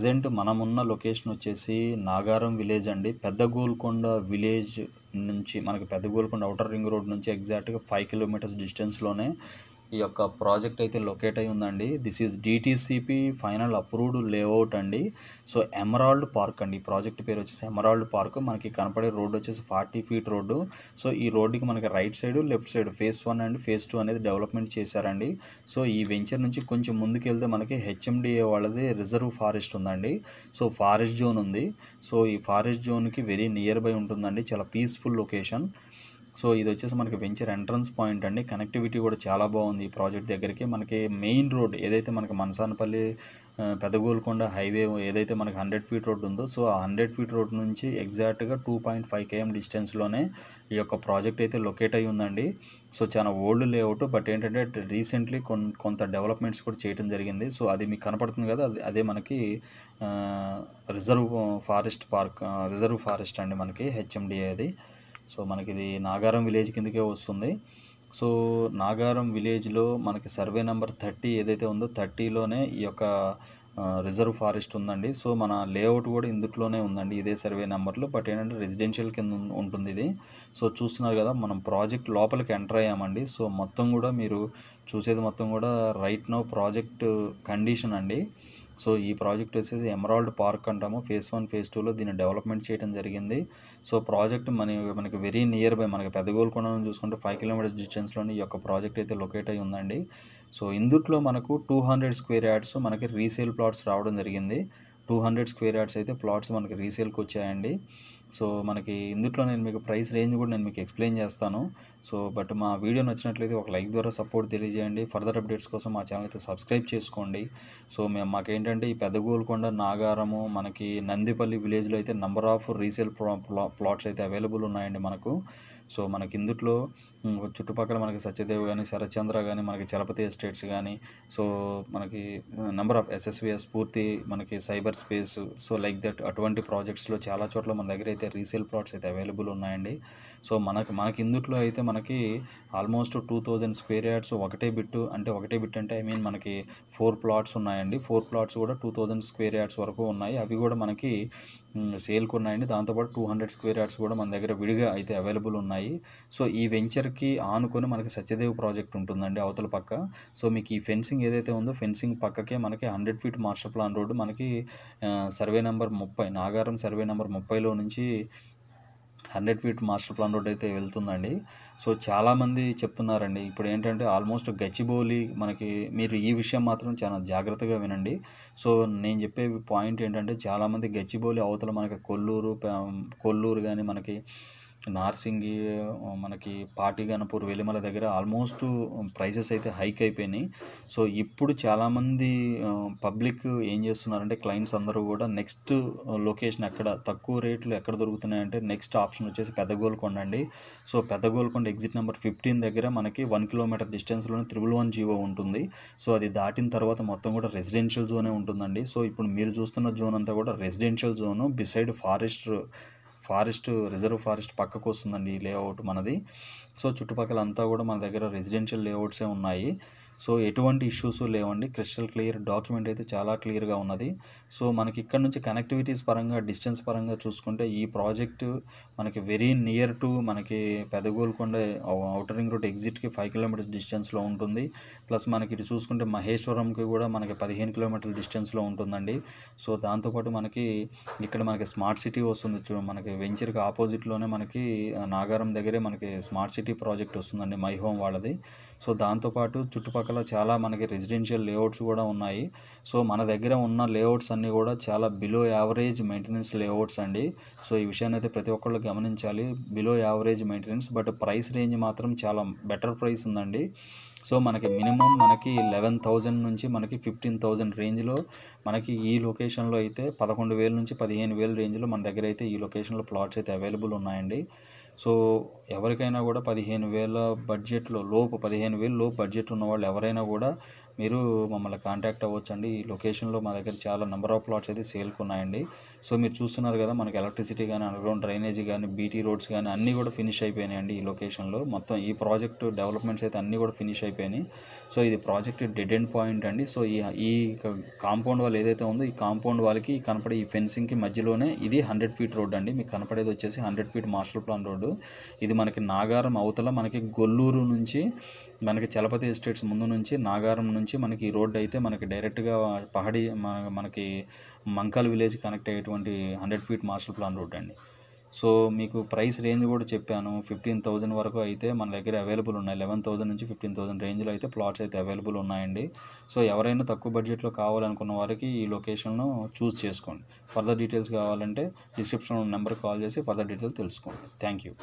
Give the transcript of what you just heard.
Present మనమున్న location వచ్చేసి Nagaram village అండి. పెద్ద గోల్కొండ విలేజ్ నుంచి మనకి పెద్ద గోల్కొండ ఔటర్ రింగ్ రోడ్ నుంచి ఎగ్జాక్ట్గా 5 కిలోమీటర్స్ డిస్టెన్స్లోనే ఈ యొక్క ప్రాజెక్ట్ అయితే లొకేట్ అయి ఉందండి. This is DTCP final approved layout అండి. సో ఎమరాల్డ్ పార్క్ అండి. ఈ ప్రాజెక్ట్ పేరు వచ్చేసి ఎమరాల్డ్ పార్క్. మనకి కనపడే రోడ్డు వచ్చేసి 40 ఫీట్ రోడ్డు. సో ఈ రోడ్డుకి మనకి right side left side phase 1 and phase 2 అనేది డెవలప్మెంట్ చేశారండి. సో ఈ వెంచర్ నుంచి కొంచెం ముందుకు వెళ్తే మనకి హెచ్ఎండిఏ వాళ్ళది రిజర్వ్ ఫారెస్ట్ ఉందండి. సో ఫారెస్ట్ జోన్ ఉంది. సో ఈ ఫారెస్ట్ జోన్కి వెరీ నియర్ బై ఉంటుందండి. చాలా పీస్ఫుల్ లొకేషన్. సో ఇది వచ్చేసి మనకి వెంచర్ ఎంట్రన్స్ పాయింట్ అండి. కనెక్టివిటీ కూడా చాలా బాగుంది ఈ ప్రాజెక్ట్ దగ్గరికి. మనకి మెయిన్ రోడ్ ఏదైతే మనకి మనసానపల్లి పెద్ద గోల్కొండ హైవే ఏదైతే మనకి 100 ఫీట్ రోడ్ ఉందో, సో ఆ 100 ఫీట్ రోడ్ నుంచి ఎగ్జాక్ట్గా 2.5 km డిస్టెన్స్లోనే ఈ యొక్క ప్రాజెక్ట్ అయితే లొకేట్ అయి ఉందండి. సో చాలా ఓల్డ్ లేఅవుట్, బట్ ఏంటంటే రీసెంట్లీ కొంత డెవలప్మెంట్స్ కూడా చేయడం జరిగింది. సో అది మీకు కనపడుతుంది కదా, అదే మనకి రిజర్వ్ ఫారెస్ట్ అండి మనకి హెచ్ఎండిఏ అది. సో మనకి ఇది నాగారం విలేజ్ కిందకే వస్తుంది. సో నాగారం విలేజ్లో మనకి సర్వే నెంబర్ 30 ఏదైతే ఉందో 30లోనే ఈ యొక్క రిజర్వ్ ఫారెస్ట్ ఉందండి. సో మన లేఅవుట్ కూడా ఇందులోనే ఉందండి, ఇదే సర్వే నెంబర్లో. బట్ ఏంటంటే రెసిడెన్షియల్ కింద ఉంటుంది ఇది. సో చూస్తున్నారు కదా, మనం ప్రాజెక్ట్ లోపలికి ఎంటర్ అయ్యామండి. సో మొత్తం కూడా మీరు చూసేది మొత్తం కూడా రైట్ నో ప్రాజెక్ట్ కండిషన్ అండి. సో ఈ ప్రాజెక్ట్ వచ్చేసి ఎమరాల్డ్ పార్క్ అంటాము. ఫేజ్ 1 ఫేజ్ 2లో దీన్ని డెవలప్మెంట్ చేయడం జరిగింది. సో ప్రాజెక్ట్ మనకి వెరీ నియర్ బై మనకి పెద్ద గోల్కొండ చూసుకుంటే 5 కిలోమీటర్స్ డిస్టెన్స్లోని ఈ యొక్క ప్రాజెక్ట్ అయితే లొకేట్ అయి ఉందండి. సో ఇందుట్లో మనకు 200 స్క్వేర్ యార్డ్స్ మనకి రీసేల్ ప్లాట్స్ రావడం జరిగింది. 200 స్క్వేర్ యార్డ్స్ అయితే ప్లాట్స్ మనకి రీసేల్కి వచ్చాయండి. సో మనకి ఇందుట్లో నేను మీకు ప్రైస్ రేంజ్ కూడా నేను మీకు ఎక్స్ప్లెయిన్ చేస్తాను. సో బట్ మా వీడియో నచ్చినట్లయితే ఒక లైక్ ద్వారా సపోర్ట్ తెలియజేయండి. ఫర్దర్ అప్డేట్స్ కోసం మా ఛానల్ అయితే సబ్స్క్రైబ్ చేసుకోండి. సో మాకేంటంటే ఈ పెద్ద గోల్కొండ, నాగారము, మనకి నందిపల్లి విలేజ్లో అయితే నెంబర్ ఆఫ్ రీసేల్ ప్లాట్స్ అయితే అవైలబుల్ ఉన్నాయండి మనకు. సో మనకి ఇందుట్లో చుట్టుపక్కల మనకి సత్యదేవ్ కానీ, శరత్చంద్ర కానీ, మనకి చలపతి ఎస్టేట్స్ కానీ, సో మనకి నెంబర్ ఆఫ్ ఎస్ఎస్విఎస్ పూర్తి, మనకి cyber space, so like that అటువంటి ప్రాజెక్ట్స్లో చాలా చోట్ల మన దగ్గర అయితే రీసేల్ ప్లాట్స్ అయితే అవైలబుల్ ఉన్నాయండి. సో మనకి ఇందుట్లో అయితే మనకి ఆల్మోస్ట్ 2000 స్క్వేర్ యార్డ్స్ ఒకటే బిట్ అంటే ఐ మీన్ మనకి 4 ప్లాట్స్ ఉన్నాయండి. 4 ప్లాట్స్ కూడా 2000 స్క్వేర్ యార్డ్స్ వరకు ఉన్నాయి. అవి కూడా మనకి సేల్కి ఉన్నాయండి. దాంతోపాటు 200 స్క్వేర్ యార్డ్స్ కూడా మన దగ్గర విడిగా అయితే అవైలబుల్ ఉన్నాయి. సో ఈ వెంచర్కి ఆనుకొని మనకి సత్యదేవ్ ప్రాజెక్ట్ ఉంటుందండి అవతల పక్క. సో మీకు ఈ ఫెన్సింగ్ ఏదైతే ఉందో ఫెన్సింగ్ పక్కకే మనకి 100 ఫీట్ మాస్టర్ ప్లాన్ రోడ్డు మనకి సర్వే నెంబర్ 30 నాగారం సర్వే నెంబర్ 30లో నుంచి 100 ఫీట్ మాస్టర్ ప్లాన్ రోడ్ అయితే వెళ్తుందండి. సో చాలామంది చెప్తున్నారండి ఇప్పుడు ఏంటంటే ఆల్మోస్ట్ గచ్చిబౌలి మనకి, మీరు ఈ విషయం మాత్రం చాలా జాగ్రత్తగా వినండి. సో నేను చెప్పే పాయింట్ ఏంటంటే చాలామంది గచ్చిబౌలి అవతల మనకి కొల్లూరు కానీ, మనకి నార్సింగి, మనకి పాటిగనపూర్, వెలిమల దగ్గర ఆల్మోస్ట్ ప్రైసెస్ అయితే హైక్ అయిపోయినాయి. సో ఇప్పుడు చాలామంది పబ్లిక్ ఏం చేస్తున్నారంటే క్లయింట్స్ అందరూ కూడా నెక్స్ట్ లొకేషన్ ఎక్కడ తక్కువ రేట్లు ఎక్కడ దొరుకుతున్నాయంటే నెక్స్ట్ ఆప్షన్ వచ్చేసి పెద్ద గోల్కొండ అండి. సో పెద్ద గోల్కొండ ఎగ్జిట్ నెంబర్ 15 దగ్గర మనకి 1 కిలోమీటర్ డిస్టెన్స్లోనే 111 జీవో ఉంటుంది. సో అది దాటిన తర్వాత మొత్తం కూడా రెసిడెన్షియల్ జోనే ఉంటుందండి. సో ఇప్పుడు మీరు చూస్తున్న జోన్ అంతా కూడా residential zone, beside reserve forest పక్కకు వస్తుందండి ఈ లేఅవుట్ మనది. సో చుట్టుపక్కల అంతా కూడా మన దగ్గర రెసిడెన్షియల్ లేఅవుట్సే ఉన్నాయి. సో ఎటువంటి ఇష్యూస్ లేవండి. క్రిస్టల్ క్లియర్ డాక్యుమెంట్ అయితే చాలా క్లియర్గా ఉన్నది. సో మనకి ఇక్కడ నుంచి కనెక్టివిటీస్ పరంగా, డిస్టెన్స్ పరంగా చూసుకుంటే ఈ ప్రాజెక్టు మనకి వెరీ నియర్ టు మనకి పెద్ద గోల్కొండ ఔటర్ రింగ్ రోడ్ ఎగ్జిట్కి 5 కిలోమీటర్స్ డిస్టెన్స్లో ఉంటుంది. ప్లస్ మనకి ఇటు చూసుకుంటే మహేశ్వరంకి కూడా మనకి 15 కిలోమీటర్ల డిస్టెన్స్లో ఉంటుందండి. సో దాంతోపాటు మనకి ఇక్కడ మనకి స్మార్ట్ సిటీ వస్తుంది. మనకి వెంచర్కి ఆపోజిట్లోనే మనకి నాగారం దగ్గరే మనకి స్మార్ట్ సిటీ ప్రాజెక్ట్ వస్తుందండి, మై హోమ్ వాళ్ళది. సో దాంతోపాటు చుట్టుపక్కల చాలా మనకి రెసిడెన్షియల్ లేఅవుట్స్ కూడా ఉన్నాయి. సో మన దగ్గర ఉన్న లేఅవుట్స్ అన్నీ కూడా చాలా బిలో యావరేజ్ మెయింటెనెన్స్ లేఅవుట్స్ అండి. సో ఈ విషయాన్ని అయితే ప్రతి ఒక్కళ్ళు గమనించాలి. Below average maintenance, but price range మాత్రం చాలా బెటర్ ప్రైస్ ఉందండి. సో మనకి మినిమం మనకి 11,000 నుంచి మనకి 15,000 రేంజ్లో మనకి ఈ లొకేషన్లో అయితే 11,000 నుంచి 15,000 రేంజ్లో మన దగ్గర అయితే ఈ లొకేషన్లో ప్లాట్స్ అయితే అవైలబుల్ ఉన్నాయండి. సో ఎవరికైనా కూడా 15,000 బడ్జెట్లో లోపు 15,000 లోపు బడ్జెట్ ఉన్న వాళ్ళు ఎవరైనా కూడా మీరు మమ్మల్ని కాంటాక్ట్ అవ్వచ్చండి. ఈ లొకేషన్లో మా దగ్గర చాలా నెంబర్ ఆఫ్ ప్లాట్స్ అయితే సేల్కి ఉన్నాయండి. సో మీరు చూస్తున్నారు కదా, మనకి ఎలక్ట్రిసిటీ కానీ, అండర్గ్రౌండ్ డ్రైనేజీ కానీ, బీటీ రోడ్స్ కానీ అన్నీ కూడా ఫినిష్ అయిపోయినాయండి ఈ లొకేషన్లో. మొత్తం ఈ ప్రాజెక్టు డెవలప్మెంట్స్ అయితే అన్నీ కూడా ఫినిష్ అయిపోయినాయి. సో ఇది ప్రాజెక్ట్ డెడ్ ఎండ్ పాయింట్ అండి. సో ఈ కాంపౌండ్ వాల్ ఏదైతే ఉందో, ఈ కాంపౌండ్ వాళ్ళకి కనపడే ఈ ఫెన్సింగ్కి మధ్యలోనే ఇది 100 ఫీట్ రోడ్ అండి. మీకు కనపడేది వచ్చేసి 100 ఫీట్ మాస్టర్ ప్లాన్ రోడ్డు. ఇది మనకి నాగారం అవతల మనకి గొల్లూరు నుంచి మనకి చలపతి ఎస్టేట్స్ ముందు నుంచి నాగారం నుంచి మనకి ఈ రోడ్డు అయితే మనకి డైరెక్ట్గా పహడి మనకి మంకాల్ విలేజ్ కనెక్ట్ అయ్యేటువంటి 100 ఫీట్ మాస్టర్ ప్లాన్ రోడ్ అండి. సో మీకు ప్రైస్ రేంజ్ కూడా చెప్పాను, 15,000 వరకు అయితే మన దగ్గర అవైలబుల్ ఉన్నాయి. 11,000 నుంచి 15,000 రేంజ్లో అయితే ప్లాట్స్ అయితే అవైలబుల్ ఉన్నాయండి. సో ఎవరైనా తక్కువ బడ్జెట్లో కావాలనుకున్న వారికి ఈ లొకేషన్ను చూస్ చేసుకోండి. ఫర్దర్ డీటెయిల్స్ కావాలంటే డిస్క్రిప్షన్లో నెంబర్ కాల్ చేసి ఫర్దర్ డీటెయిల్స్ తెలుసుకోండి. Thank you.